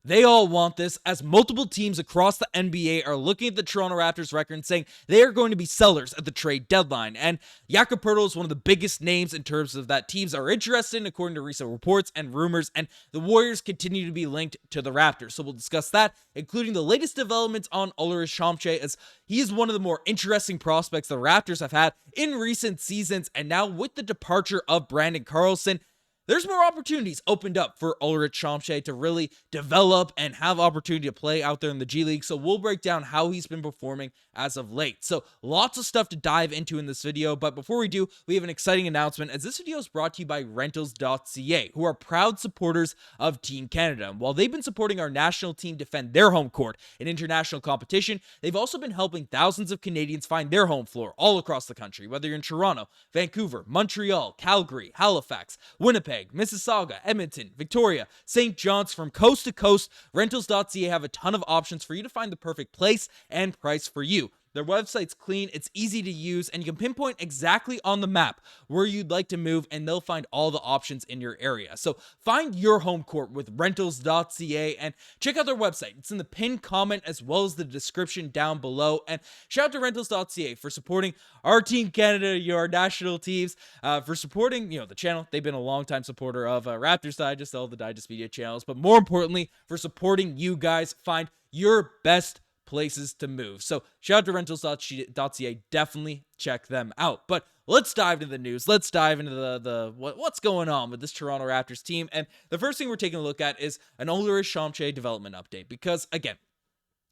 They all want this, as multiple teams across the NBA are looking at the Toronto Raptors record and saying they are going to be sellers at the trade deadline. And Jakob Poeltl is one of the biggest names in terms of that teams are interested in, according to recent reports and rumors. And the Warriors continue to be linked to the Raptors. So we'll discuss that, including the latest developments on Ulrich Chomche, as he is one of the more interesting prospects the Raptors have had in recent seasons. And now with the departure of Brandon Carlson, there's more opportunities opened up for Ulrich Chomche to really develop and have opportunity to play out there in the G League. So we'll break down how he's been performing as of late. So lots of stuff to dive into in this video. But before we do, we have an exciting announcement, as this video is brought to you by Rentals.ca, who are proud supporters of Team Canada. And while they've been supporting our national team defend their home court in international competition, they've also been helping thousands of Canadians find their home floor all across the country, whether you're in Toronto, Vancouver, Montreal, Calgary, Halifax, Winnipeg, Mississauga, Edmonton, Victoria, St. John's. From coast to coast, Rentals.ca have a ton of options for you to find the perfect place and price for you. Their website's clean, it's easy to use, and you can pinpoint exactly on the map where you'd like to move, and they'll find all the options in your area. So find your home court with Rentals.ca and check out their website. It's in the pinned comment as well as the description down below. And shout out to Rentals.ca for supporting our Team Canada, your national teams, for supporting the channel. They've been a long-time supporter of Raptors Digest, all the Digest media channels, but more importantly, for supporting you guys find your best places to move. So shout out to Rentals.ca, definitely check them out. But let's dive into the news. Let's dive into the what's going on with this Toronto Raptors team. And the first thing we're taking a look at is an Ulrich Chomche development update, because again,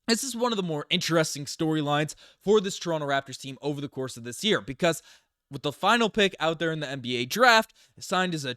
this is one of the more interesting storylines for this Toronto Raptors team over the course of this year, because with the final pick out there in the NBA draft, signed as a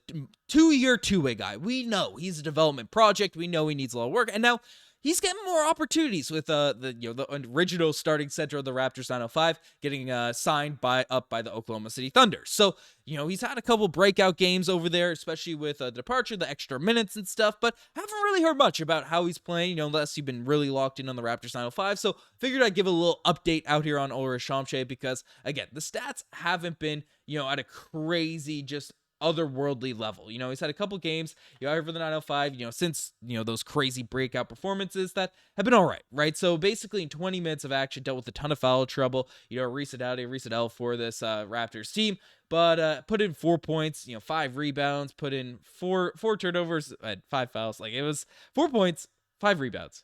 2-year two-way guy. We know he's a development project. We know he needs a lot of work. And now he's getting more opportunities with the original starting center of the Raptors 905 getting signed up by the Oklahoma City Thunder. So, he's had a couple breakout games over there, especially with the departure, the extra minutes and stuff, but haven't really heard much about how he's playing, unless you've been really locked in on the Raptors 905. So figured I'd give a little update out here on Ulrich Chomche, because again, the stats haven't been, at a crazy, just otherworldly level. He's had a couple games, over the 905, since, those crazy breakout performances that have been all right? So basically in 20 minutes of action, dealt with a ton of foul trouble, a recent L for this Raptors team, but put in 4 points, 5 rebounds, put in four turnovers, 5 fouls. Like, it was 4 points, 5 rebounds,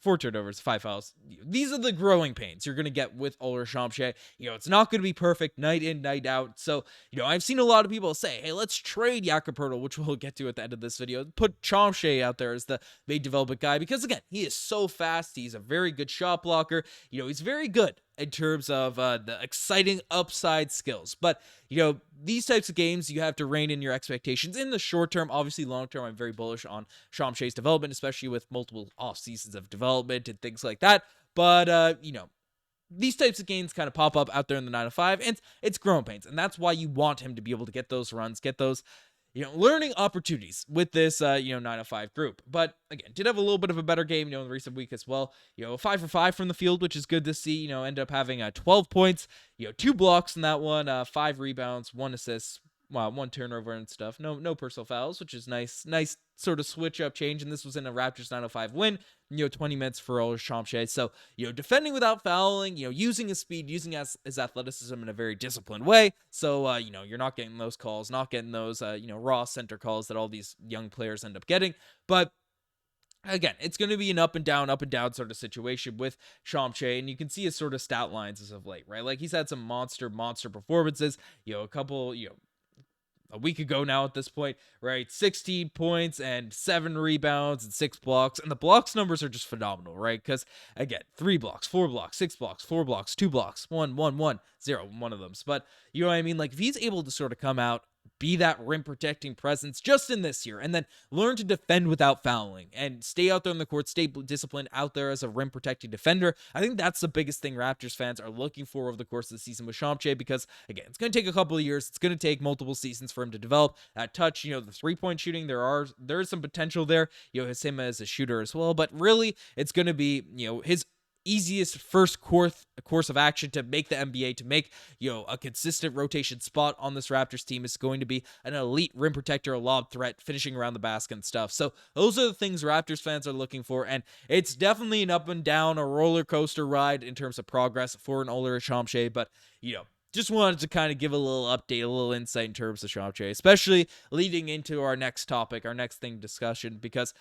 4 turnovers, 5 fouls. These are the growing pains you're going to get with Ulrich Chomche. It's not going to be perfect night in, night out. So, I've seen a lot of people say, hey, let's trade Jakob Poeltl, which we'll get to at the end of this video. Put Chomche out there as the main development guy, because again, he is so fast. He's a very good shot blocker. He's very good in terms of the exciting upside skills. But, these types of games, you have to rein in your expectations in the short term. Obviously, long term, I'm very bullish on Chomche's development, especially with multiple off seasons of development and things like that. But, these types of games kind of pop up out there in the 905, and it's growing pains. And that's why you want him to be able to get those runs, get those learning opportunities with this, 905 group. But again, did have a little bit of a better game, in the recent week as well. 5 for 5 from the field, which is good to see. End up having 12 points, 2 blocks in that one, 5 rebounds, 1 assist, 1 turnover and stuff. No personal fouls, which is nice sort of switch up change. And this was in a Raptors 905 win, 20 minutes for Ulrich Chomche. So, defending without fouling, using his speed, using his athleticism in a very disciplined way. So, you're not getting those calls, not getting those, raw center calls that all these young players end up getting. But again, it's going to be an up and down sort of situation with Chomche, and you can see his sort of stat lines as of late, right? Like, he's had some monster performances, a couple, a week ago now at this point, right? 16 points and 7 rebounds and 6 blocks. And the blocks numbers are just phenomenal, right? Because again, 3 blocks, 4 blocks, 6 blocks, 4 blocks, 2 blocks, 1, 1, 1, 0, one of them. But you know what I mean? Like, if he's able to sort of come out, be that rim protecting presence just in this year, and then learn to defend without fouling and stay out there on the court, stay disciplined out there as a rim protecting defender. I think that's the biggest thing Raptors fans are looking for over the course of the season with Chomche, because again, it's going to take a couple of years. It's going to take multiple seasons for him to develop that touch. The 3-point shooting, there is some potential there, him as a shooter as well, but really it's going to be, his easiest first course of action to make the NBA, to make, a consistent rotation spot on this Raptors team is going to be an elite rim protector, a lob threat, finishing around the basket and stuff. So those are the things Raptors fans are looking for, and it's definitely an up and down, a roller coaster ride in terms of progress for an Ulrich Chomche, but, just wanted to kind of give a little update, a little insight in terms of Chomche, especially leading into our next topic, our next thing discussion, because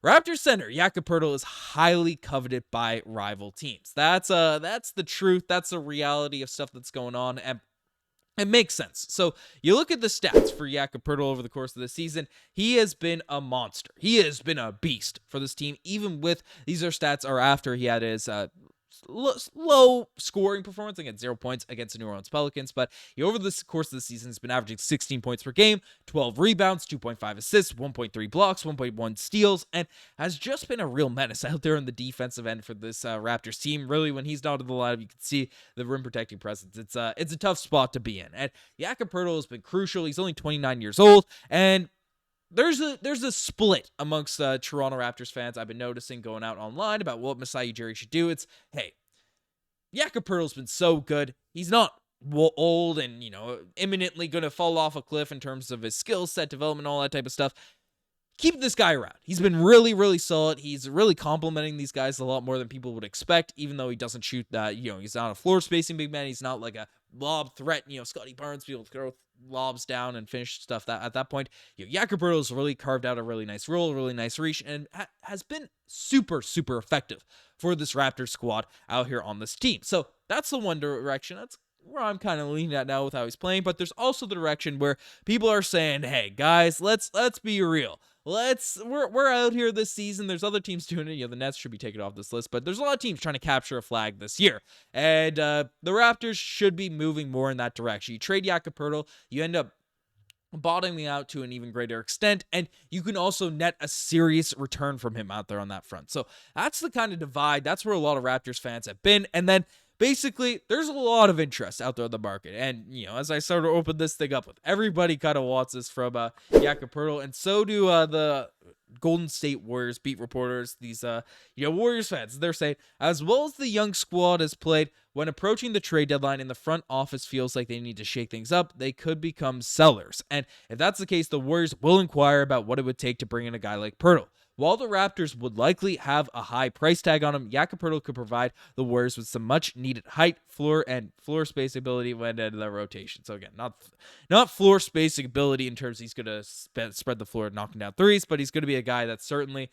Raptors center Jakob Poeltl is highly coveted by rival teams. That's the truth. That's the reality of stuff that's going on, and it makes sense. So you look at the stats for Jakob Poeltl over the course of the season. He has been a monster. He has been a beast for this team. Even with these stats are after he had his low scoring performance, against 0 points against the New Orleans Pelicans, but over the course of the season has been averaging 16 points per game, 12 rebounds, 2.5 assists, 1.3 blocks, 1.1 steals, and has just been a real menace out there on the defensive end for this Raptors team. Really, when he's not in the lineup, you can see the rim protecting presence. It's a tough spot to be in, and Jakob Poeltl has been crucial. He's only 29 years old, and there's a split amongst Toronto Raptors fans I've been noticing going out online about what Masai Ujiri should do. It's, hey, Jakob Poeltl's been so good. He's not old and, imminently going to fall off a cliff in terms of his skill set, development, all that type of stuff. Keep this guy around. He's been really, really solid. He's really complimenting these guys a lot more than people would expect, even though he doesn't shoot that, he's not a floor spacing big man. He's not like a lob threat, Scottie Barnes, people throw lobs down and finish stuff that at that point. Jakob Poeltl's really carved out a really nice role, a really nice reach, and has been super, super effective for this Raptors squad out here on this team. So that's the one direction. That's where I'm kind of leaning at now with how he's playing, but there's also the direction where people are saying, hey, guys, let's be real. We're out here this season. There's other teams doing it. The Nets should be taken off this list, but there's a lot of teams trying to capture a flag this year, and the Raptors should be moving more in that direction. You trade Jakob Poeltl, you end up bottoming out to an even greater extent, and you can also net a serious return from him out there on that front. So that's the kind of divide. That's where a lot of Raptors fans have been, and then basically, there's a lot of interest out there in the market. And, as I sort of open this thing up with, everybody kind of wants this from Jakob Poeltl, and so do the Golden State Warriors beat reporters, these, Warriors fans. They're saying, as well as the young squad has played, when approaching the trade deadline and the front office feels like they need to shake things up, they could become sellers. And if that's the case, the Warriors will inquire about what it would take to bring in a guy like Poeltl. While the Raptors would likely have a high price tag on him, Jakob Poeltl could provide the Warriors with some much-needed height, floor spacing ability when into the rotation. So again, not floor spacing ability in terms of he's going to spread the floor knocking down threes, but he's going to be a guy that certainly,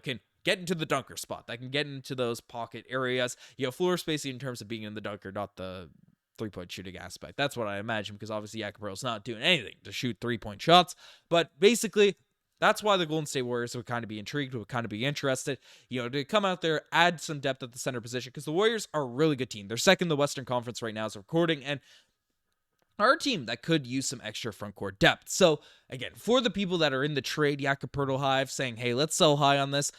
can get into the dunker spot, that can get into those pocket areas. Floor spacing in terms of being in the dunker, not the three-point shooting aspect. That's what I imagine, because obviously Jakob Poeltl's not doing anything to shoot three-point shots, but basically, that's why the Golden State Warriors would kind of be intrigued, would kind of be interested, to come out there, add some depth at the center position, because the Warriors are a really good team. They're second in the Western Conference right now as recording, and are a team that could use some extra front court depth. So, again, for the people that are in the trade Jakob Poeltl hive saying, hey, let's sell high on this,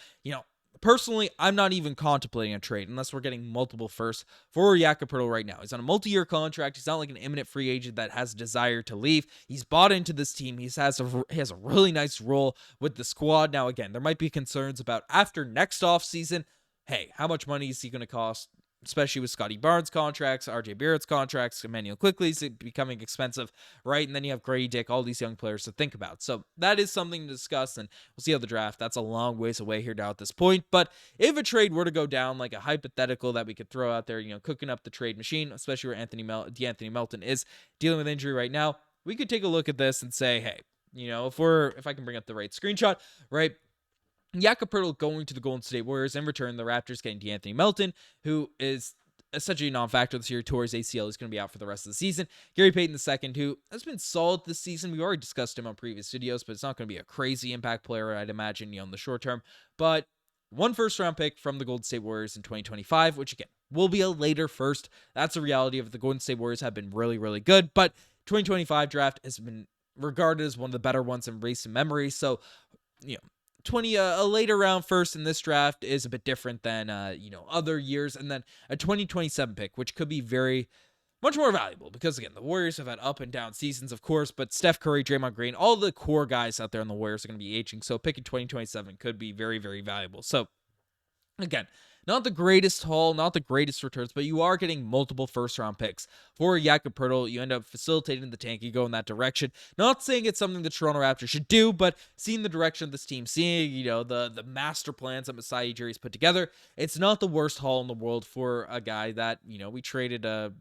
personally, I'm not even contemplating a trade unless we're getting multiple firsts for Jakob Poeltl right now. He's on a multi-year contract. He's not like an imminent free agent that has a desire to leave. He's bought into this team. He has a really nice role with the squad. Now, again, there might be concerns about after next offseason, hey, how much money is he going to cost? Especially with Scottie Barnes contracts, RJ Barrett's contracts, Immanuel Quickley's becoming expensive, right? And then you have Gradey Dick, all these young players to think about. So that is something to discuss, and we'll see how the draft. That's a long ways away here now at this point. But if a trade were to go down, like a hypothetical that we could throw out there, cooking up the trade machine, especially where DeAnthony Melton is dealing with injury right now, we could take a look at this and say, hey, if I can bring up the right screenshot, right? Jakob Poeltl going to the Golden State Warriors. In return, the Raptors getting DeAnthony Melton, who is essentially a non-factor this year. Torres ACL is going to be out for the rest of the season. Gary Payton II, who has been solid this season. We've already discussed him on previous videos, but it's not going to be a crazy impact player, I'd imagine, in the short term. But one first-round pick from the Golden State Warriors in 2025, which, again, will be a later first. That's a reality of it. The Golden State Warriors have been really, really good, but 2025 draft has been regarded as one of the better ones in recent memory. So, a later round first in this draft is a bit different than other years, and then a 2027 pick, which could be very much more valuable, because again, the Warriors have had up and down seasons, of course, but Steph Curry, Draymond Green, all the core guys out there in the Warriors are going to be aging, so picking 2027 could be very, very valuable. So again, Not the greatest haul, not the greatest returns, but you are getting multiple first-round picks. For Jakob Poeltl, you end up facilitating the tank. You go in that direction. Not saying it's something the Toronto Raptors should do, but seeing the direction of this team, seeing, the master plans that Masai Ujiri's put together, it's not the worst haul in the world for a guy that, we traded a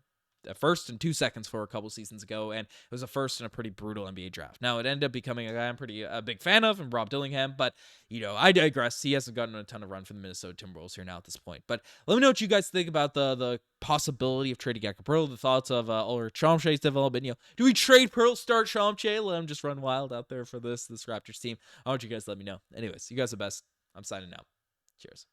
first and 2 seconds for a couple seasons ago, and it was a first in a pretty brutal NBA draft. Now, it ended up becoming a guy I'm a big fan of, and Rob Dillingham, but, I digress. He hasn't gotten a ton of run for the Minnesota Timberwolves here now at this point. But let me know what you guys think about the possibility of trading Jakob Poeltl, the thoughts of Ulrich Chomche's development. Do we trade Poeltl, start Chomche, let him just run wild out there for this Raptors team? I want you guys to let me know. Anyways, you guys are the best. I'm signing out. Cheers.